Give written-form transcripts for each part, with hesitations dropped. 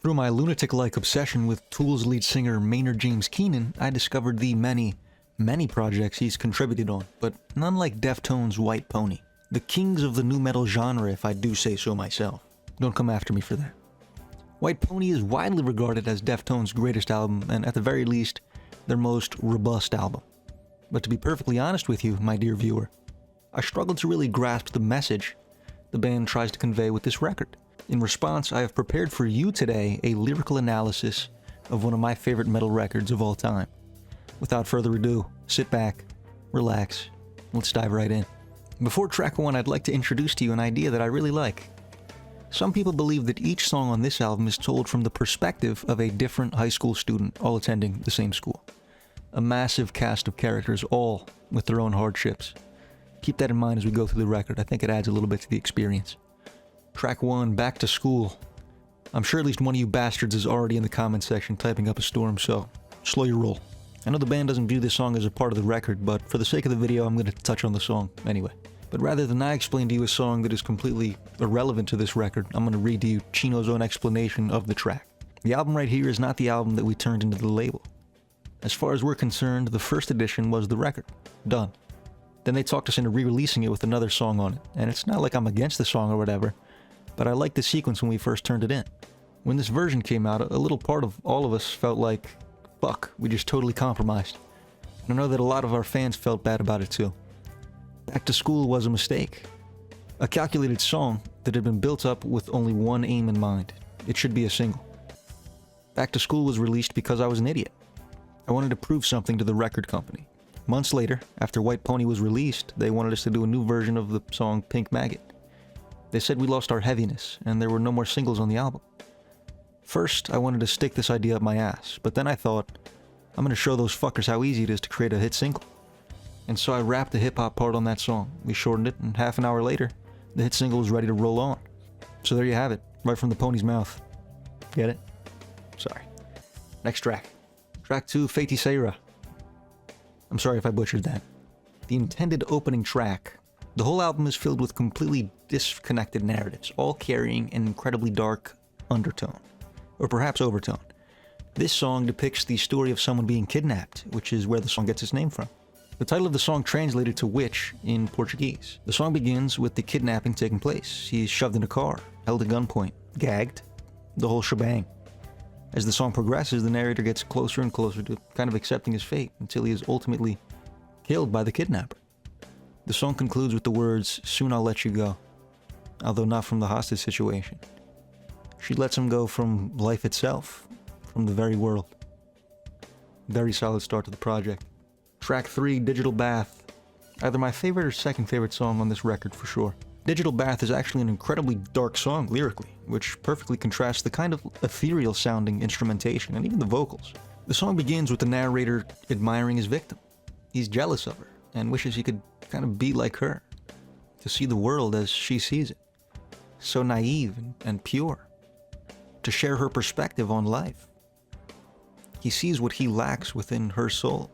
Through my lunatic-like obsession with Tool's lead singer Maynard James Keenan, I discovered the many projects he's contributed on, but none like Deftones' White Pony. The kings of the nu metal genre, if I do say so myself. Don't come after me for that. White Pony is widely regarded as Deftones' greatest album, and at the very least, their most robust album. But to be perfectly honest with you, my dear viewer, I struggled to really grasp the message the band tries to convey with this record. In response, I have prepared for you today a lyrical analysis of one of my favorite metal records of all time. Without further ado, sit back, relax, let's dive right in. Before track 1, I'd like to introduce to you an idea that I really like. Some people believe that each song on this album is told from the perspective of a different high school student all attending the same school. A massive cast of characters, all with their own hardships. Keep that in mind as we go through the record. I think it adds a little bit to the experience. Track 1, Back to School. I'm sure at least one of you bastards is already in the comment section typing up a storm, so slow your roll. I know the band doesn't view this song as a part of the record, but for the sake of the video, I'm going to touch on the song anyway. But rather than I explain to you a song that is completely irrelevant to this record, I'm going to read to you Chino's own explanation of the track. The album right here is not the album that we turned into the label. As far as we're concerned, the first edition was the record. Done. Then they talked us into re-releasing it with another song on it, and it's not like I'm against the song or whatever, but I liked the sequence when we first turned it in. When this version came out, a little part of all of us felt like, fuck, we just totally compromised. And I know that a lot of our fans felt bad about it too. Back to School was a mistake. A calculated song that had been built up with only one aim in mind. It should be a single. Back to School was released because I was an idiot. I wanted to prove something to the record company. Months later, after White Pony was released, they wanted us to do a new version of the song Pink Maggot. They said we lost our heaviness, and there were no more singles on the album. First, I wanted to stick this idea up my ass, but then I thought, I'm going to show those fuckers how easy it is to create a hit single. And so I rapped the hip-hop part on that song. We shortened it, and half an hour later, the hit single was ready to roll on. So there you have it, right from the pony's mouth. Get it? Sorry. Next track. Track 2, Feiticeira. I'm sorry if I butchered that. The intended opening track. The whole album is filled with completely disconnected narratives, all carrying an incredibly dark undertone, or perhaps overtone. This song depicts the story of someone being kidnapped, which is where the song gets its name from. The title of the song translated to witch in Portuguese. The song begins with the kidnapping taking place. He's shoved in a car, held at gunpoint, gagged, the whole shebang. As the song progresses, the narrator gets closer and closer to kind of accepting his fate until he is ultimately killed by the kidnapper. The song concludes with the words, "Soon I'll let you go," although not from the hostage situation. She lets him go from life itself, from the very world. Very solid start to the project. Track 3, Digital Bath. Either my favorite or second favorite song on this record for sure. Digital Bath is actually an incredibly dark song lyrically, which perfectly contrasts the kind of ethereal sounding instrumentation and even the vocals. The song begins with the narrator admiring his victim. He's jealous of her and wishes he could kind of be like her, to see the world as she sees it. So naive and pure. To share her perspective on life. He sees what he lacks within her soul.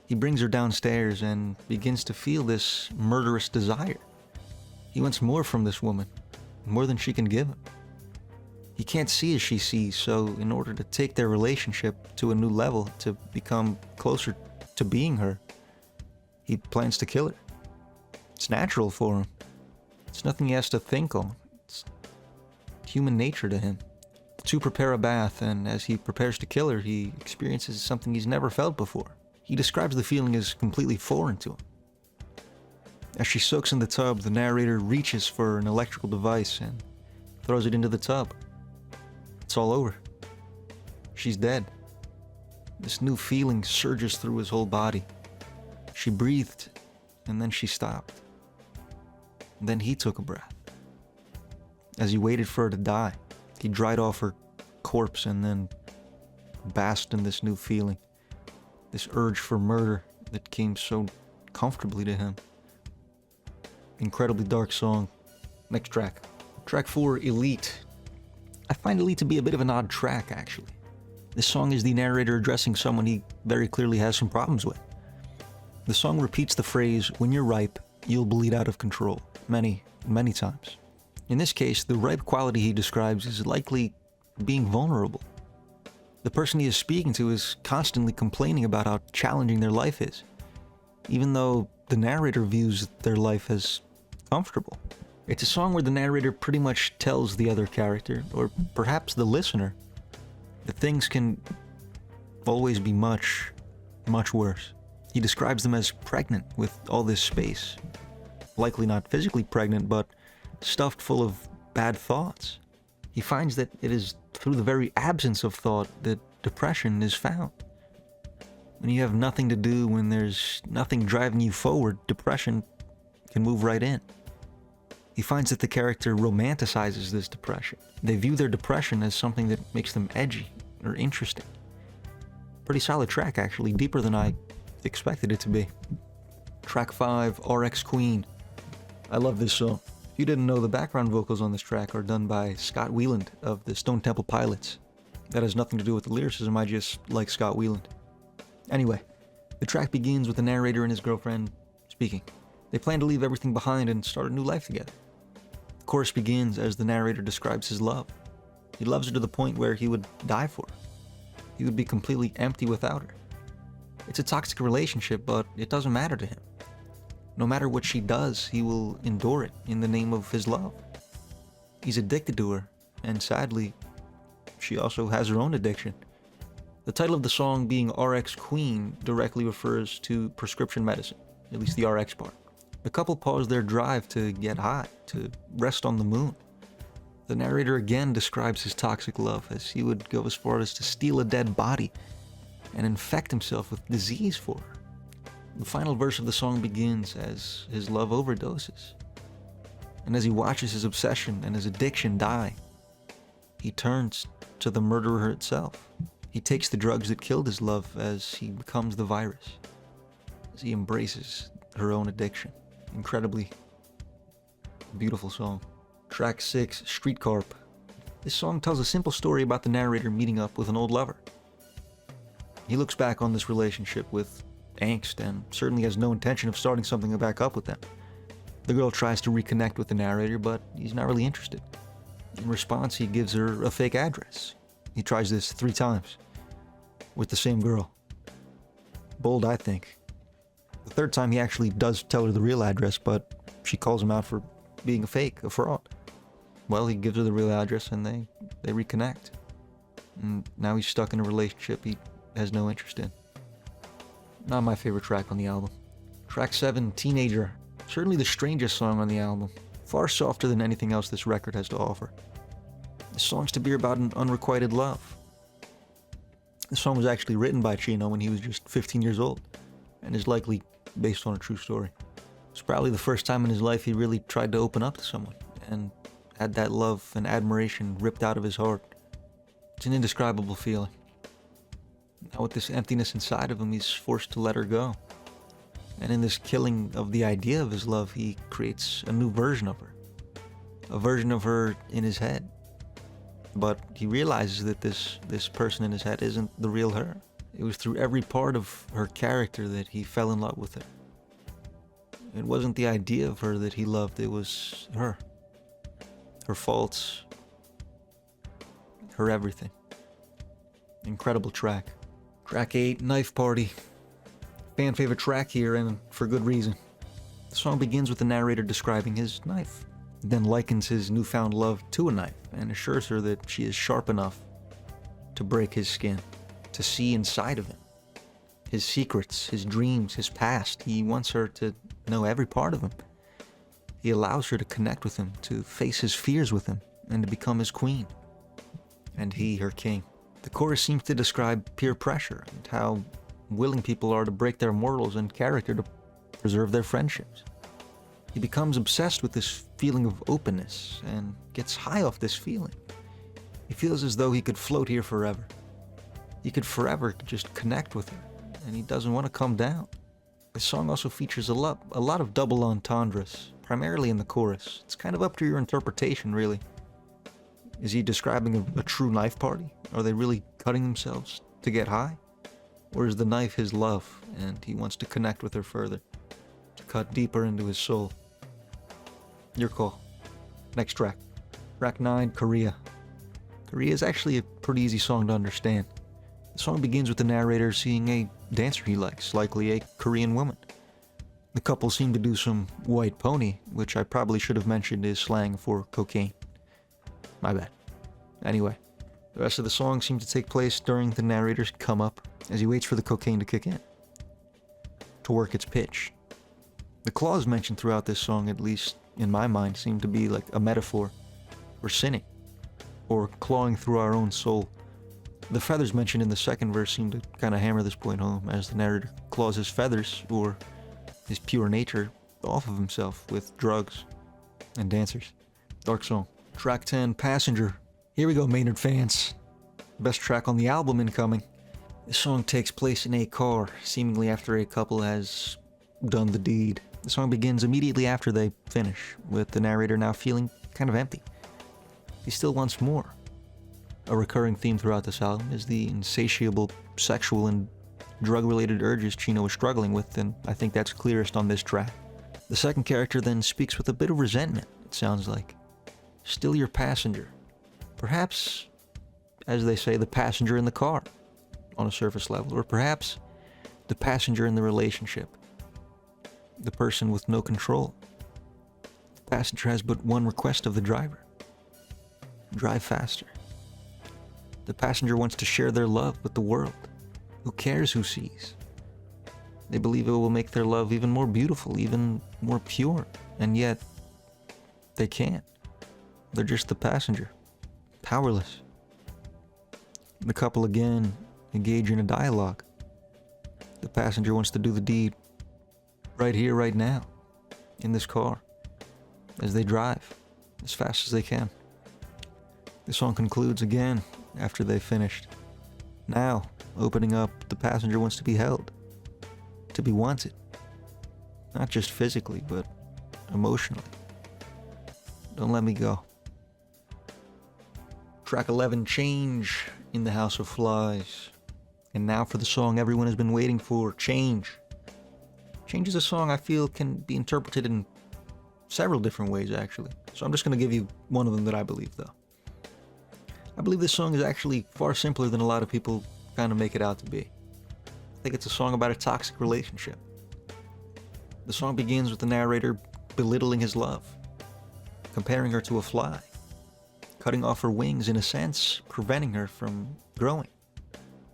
He brings her downstairs and begins to feel this murderous desire. He wants more from this woman, more than she can give him. He can't see as she sees, so in order to take their relationship to a new level, to become closer to being her, he plans to kill her. It's natural for him. It's nothing he has to think on. It's human nature to him. The two prepare a bath, and as he prepares to kill her, he experiences something he's never felt before. He describes the feeling as completely foreign to him. As she soaks in the tub, the narrator reaches for an electrical device and throws it into the tub. It's all over. She's dead. This new feeling surges through his whole body. She breathed, and then she stopped. And then he took a breath. As he waited for her to die, he dried off her corpse and then basked in this new feeling. This urge for murder that came so comfortably to him. Incredibly dark song. Next track. Track 4, Elite. I find Elite to be a bit of an odd track, actually. This song is the narrator addressing someone he very clearly has some problems with. The song repeats the phrase, "When you're ripe, you'll bleed out of control," many, many times. In this case, the ripe quality he describes is likely being vulnerable. The person he is speaking to is constantly complaining about how challenging their life is, even though the narrator views their life as comfortable. It's a song where the narrator pretty much tells the other character, or perhaps the listener, that things can always be much, much worse. He describes them as pregnant with all this space. Likely not physically pregnant, but stuffed full of bad thoughts. He finds that it is through the very absence of thought that depression is found. When you have nothing to do, when there's nothing driving you forward, depression can move right in. He finds that the character romanticizes this depression. They view their depression as something that makes them edgy or interesting. Pretty solid track, actually, deeper than I expected it to be. Track 5, RX Queen. I love this song. If you didn't know, the background vocals on this track are done by Scott Weiland of the Stone Temple Pilots. That has nothing to do with the lyricism, I just like Scott Weiland. Anyway, the track begins with the narrator and his girlfriend speaking. They plan to leave everything behind and start a new life together. The chorus begins as the narrator describes his love. He loves her to the point where he would die for her. He would be completely empty without her. It's a toxic relationship, but it doesn't matter to him. No matter what she does, he will endure it in the name of his love. He's addicted to her, and sadly, she also has her own addiction. The title of the song being RX Queen directly refers to prescription medicine, at least the RX part. The couple pause their drive to get high, to rest on the moon. The narrator again describes his toxic love, as he would go as far as to steal a dead body and infect himself with disease for her. The final verse of the song begins as his love overdoses. And as he watches his obsession and his addiction die, he turns to the murderer itself. He takes the drugs that killed his love as he becomes the virus, as he embraces her own addiction. Incredibly beautiful song. Track 6, Street Carp. This song tells a simple story about the narrator meeting up with an old lover. He looks back on this relationship with angst and certainly has no intention of starting something back up with them. The girl tries to reconnect with the narrator, but he's not really interested. In response, he gives her a fake address. He tries this 3 times with the same girl. Bold, I think. The 3rd time he actually does tell her the real address, but she calls him out for being a fake, a fraud. Well, he gives her the real address and they reconnect. And now he's stuck in a relationship he has no interest in. Not my favorite track on the album. Track 7, Teenager. Certainly the strangest song on the album. Far softer than anything else this record has to offer. The song's to be about an unrequited love. The song was actually written by Chino when he was just 15 years old, and is likely based on a true story. It's probably the first time in his life he really tried to open up to someone, and had that love and admiration ripped out of his heart. It's an indescribable feeling. Now with this emptiness inside of him, he's forced to let her go. And in this killing of the idea of his love, he creates a new version of her. A version of her in his head. But he realizes that this person in his head isn't the real her. It was through every part of her character that he fell in love with her. It wasn't the idea of her that he loved, it was her. Her faults. Her everything. Incredible track. Track 8, Knife Party. Fan favorite track here, and for good reason. The song begins with the narrator describing his knife, then likens his newfound love to a knife, and assures her that she is sharp enough to break his skin, to see inside of him. His secrets, his dreams, his past. He wants her to know every part of him. He allows her to connect with him, to face his fears with him, and to become his queen. And he, her king. The chorus seems to describe peer pressure and how willing people are to break their morals and character to preserve their friendships. He becomes obsessed with this feeling of openness and gets high off this feeling. He feels as though he could float here forever. He could forever just connect with her, and he doesn't want to come down. The song also features a lot of double entendres, primarily in the chorus. It's kind of up to your interpretation, really. Is he describing a true knife party? Are they really cutting themselves to get high? Or is the knife his love, and he wants to connect with her further, to cut deeper into his soul? Your call. Next track. Track 9, Korea. Korea is actually a pretty easy song to understand. The song begins with the narrator seeing a dancer he likes, likely a Korean woman. The couple seem to do some white pony, which I probably should have mentioned is slang for cocaine. My bad. Anyway, the rest of the song seems to take place during the narrator's come up as he waits for the cocaine to kick in, to work its pitch. The claws mentioned throughout this song, at least in my mind, seem to be like a metaphor for sinning, or clawing through our own soul. The feathers mentioned in the second verse seem to kind of hammer this point home, as the narrator claws his feathers, or his pure nature, off of himself with drugs and dancers. Dark song. Track 10, Passenger. Here we go, Maynard fans. Best track on the album incoming. This song takes place in a car, seemingly after a couple has done the deed. The song begins immediately after they finish, with the narrator now feeling kind of empty. He still wants more. A recurring theme throughout this album is the insatiable sexual and drug-related urges Chino is struggling with, and I think that's clearest on this track. The second character then speaks with a bit of resentment, it sounds like. Still your passenger. Perhaps, as they say, the passenger in the car, on a surface level, or perhaps the passenger in the relationship. The person with no control. The passenger has but one request of the driver. Drive faster. The passenger wants to share their love with the world. Who cares who sees? They believe it will make their love even more beautiful, even more pure, and yet they can't. They're just the passenger, powerless. The couple again engage in a dialogue. The passenger wants to do the deed right here, right now, in this car, as they drive as fast as they can. The song concludes again after they've finished. Now, opening up, the passenger wants to be held, to be wanted. Not just physically, but emotionally. Don't let me go. Track 11, Change, in the House of Flies. And now for the song everyone has been waiting for, Change. Change is a song I feel can be interpreted in several different ways, actually. So I'm just going to give you one of them that I believe, though. I believe this song is actually far simpler than a lot of people kind of make it out to be. I think it's a song about a toxic relationship. The song begins with the narrator belittling his love, comparing her to a fly, cutting off her wings, in a sense, preventing her from growing,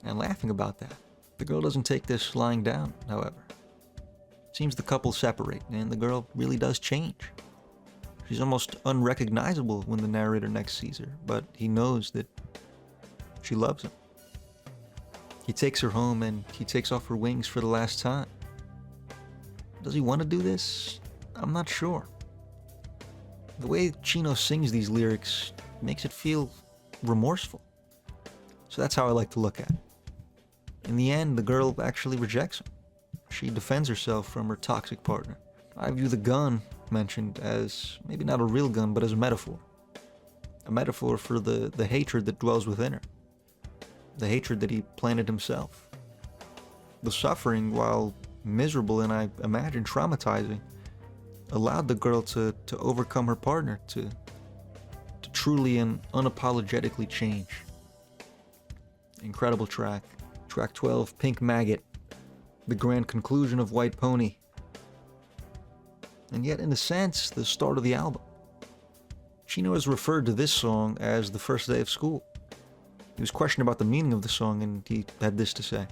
and laughing about that. The girl doesn't take this lying down, however. It seems the couple separate, and the girl really does change. She's almost unrecognizable when the narrator next sees her, but he knows that she loves him. He takes her home and he takes off her wings for the last time. Does he want to do this? I'm not sure. The way Chino sings these lyrics makes it feel remorseful. So that's how I like to look at it. In the end, the girl actually rejects him. She defends herself from her toxic partner. I view the gun mentioned as maybe not a real gun, but as a metaphor. A metaphor for the hatred that dwells within her. The hatred that he planted himself. The suffering, while miserable and I imagine traumatizing, allowed the girl to overcome her partner, to truly and unapologetically change. Incredible track. Track 12, Pink Maggot. The grand conclusion of White Pony. And yet, in a sense, the start of the album. Chino has referred to this song as the first day of school. He was questioned about the meaning of the song, and he had this to say.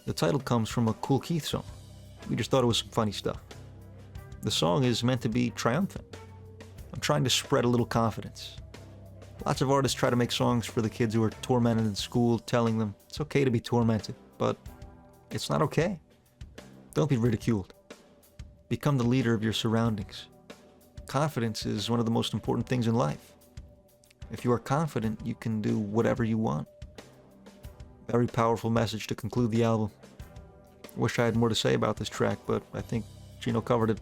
The title comes from a Kool Keith song. We just thought it was some funny stuff. The song is meant to be triumphant. I'm trying to spread a little confidence. Lots of artists try to make songs for the kids who are tormented in school, telling them it's okay to be tormented, but it's not okay. Don't be ridiculed. Become the leader of your surroundings. Confidence is one of the most important things in life. If you are confident, you can do whatever you want. Very powerful message to conclude the album. I wish I had more to say about this track, but I think Chino covered it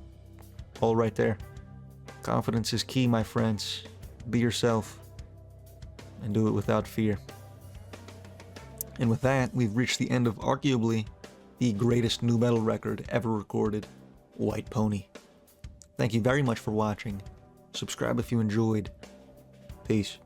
all right there. Confidence is key, my friends. Be yourself and do it without fear. And with that, we've reached the end of arguably the greatest nu metal record ever recorded, White Pony. Thank you very much for watching. Subscribe if you enjoyed. Peace.